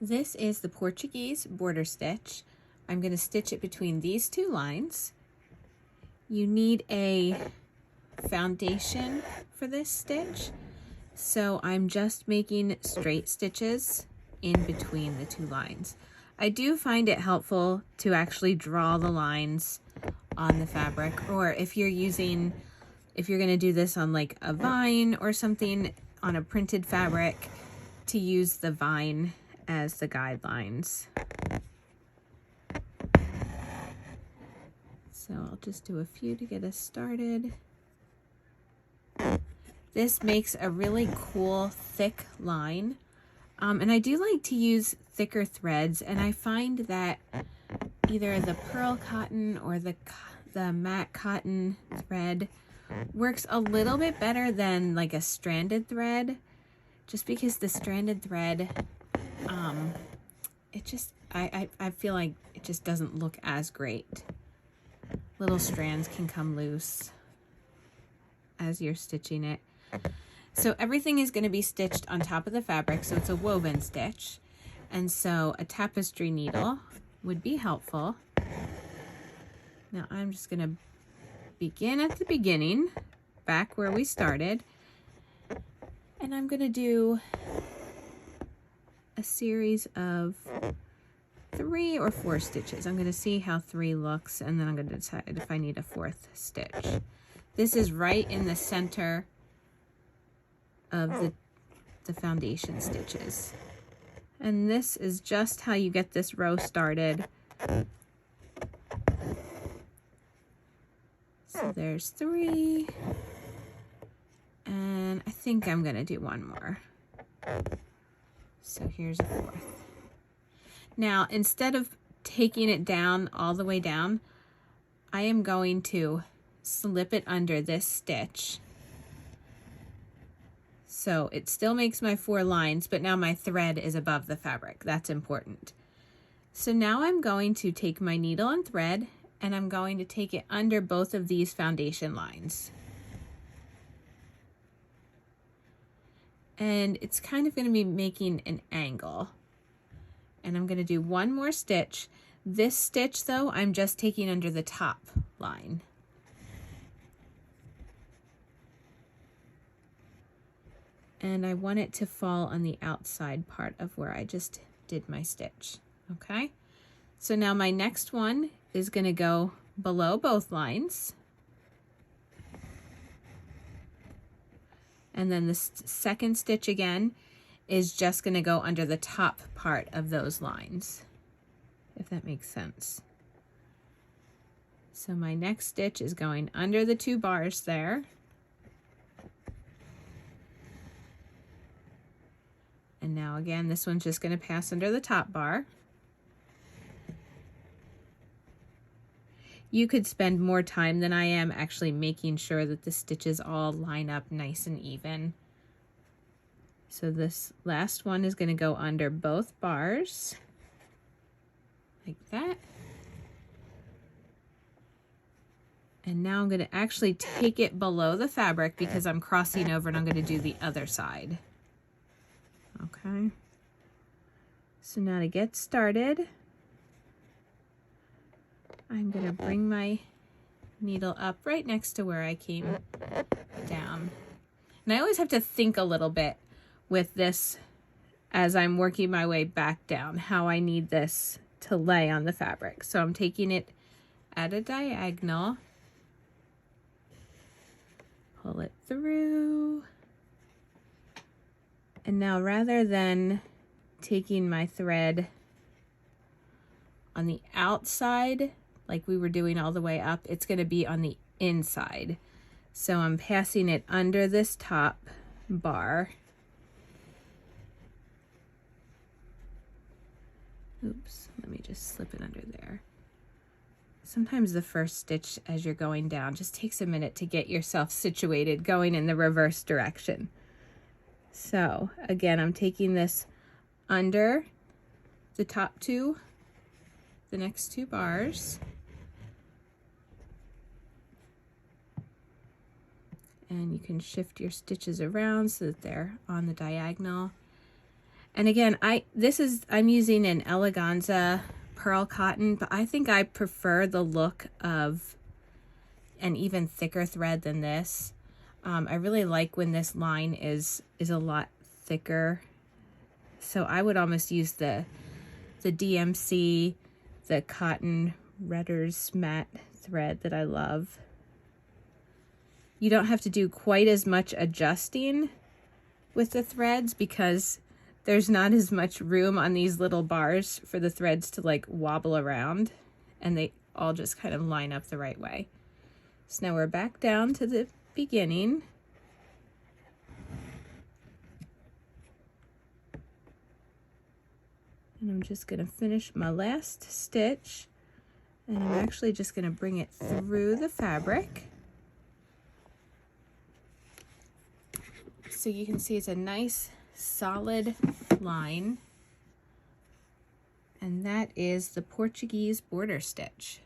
This is the Portuguese Border Stitch. I'm going to stitch it between these two lines. You need a foundation for this stitch, so I'm just making straight stitches in between the two lines. I do find it helpful to actually draw the lines on the fabric, or if you're going to do this on like a vine or something on a printed fabric, to use the vine as the guidelines. So I'll just do a few to get us started. This makes a really cool thick line. And I do like to use thicker threads, and I find that either the pearl cotton or the matte cotton thread works a little bit better than like a stranded thread, just because the stranded thread, I feel like it just doesn't look as great. Little strands can come loose as you're stitching it. So everything is going to be stitched on top of the fabric, so it's a woven stitch. And so a tapestry needle would be helpful. Now I'm just going to begin at the beginning, back where we started. And I'm going to do a series of 3 or 4 stitches. I'm going to see how 3 looks, and then I'm going to decide if I need a 4th stitch. This is right in the center of the foundation stitches. And this is just how you get this row started. So there's 3. And I think I'm going to do 1 more. So here's a 4th. Now, instead of taking it down all the way down, I am going to slip it under this stitch. So it still makes my 4 lines, but now my thread is above the fabric. That's important. So now I'm going to take my needle and thread, and I'm going to take it under both of these foundation lines. And it's kind of going to be making an angle. And I'm going to do 1 more stitch. This stitch, though, I'm just taking under the top line. And I want it to fall on the outside part of where I just did my stitch. Okay? So now my next one is going to go below both lines. And then the second stitch again is just going to go under the top part of those lines, if that makes sense. So my next stitch is going under the 2 bars there. And now again, this one's just going to pass under the top bar. You could spend more time than I am actually making sure that the stitches all line up nice and even. So this last one is going to go under both bars, like that. And now I'm going to actually take it below the fabric because I'm crossing over, and I'm going to do the other side. Okay. So now to get started, I'm going to bring my needle up right next to where I came down. And I always have to think a little bit with this as I'm working my way back down, how I need this to lay on the fabric. So I'm taking it at a diagonal, pull it through, and now rather than taking my thread on the outside like we were doing all the way up, it's going to be on the inside. So I'm passing it under this top bar. Oops, let me just slip it under there. Sometimes the first stitch as you're going down just takes a minute to get yourself situated going in the reverse direction. So again, I'm taking this under the top 2, the next 2 bars. And you can shift your stitches around so that they're on the diagonal. And again, I'm using an eleganza pearl cotton, but I think I prefer the look of an even thicker thread than this. I really like when this line is a lot thicker. So I would almost use the DMC, the cotton Redder's matte thread that I love. You don't have to do quite as much adjusting with the threads because there's not as much room on these little bars for the threads to like wobble around, and they all just kind of line up the right way. So now we're back down to the beginning. And I'm just going to finish my last stitch, and I'm actually just going to bring it through the fabric. So you can see it's a nice solid line, and that is the Portuguese border stitch.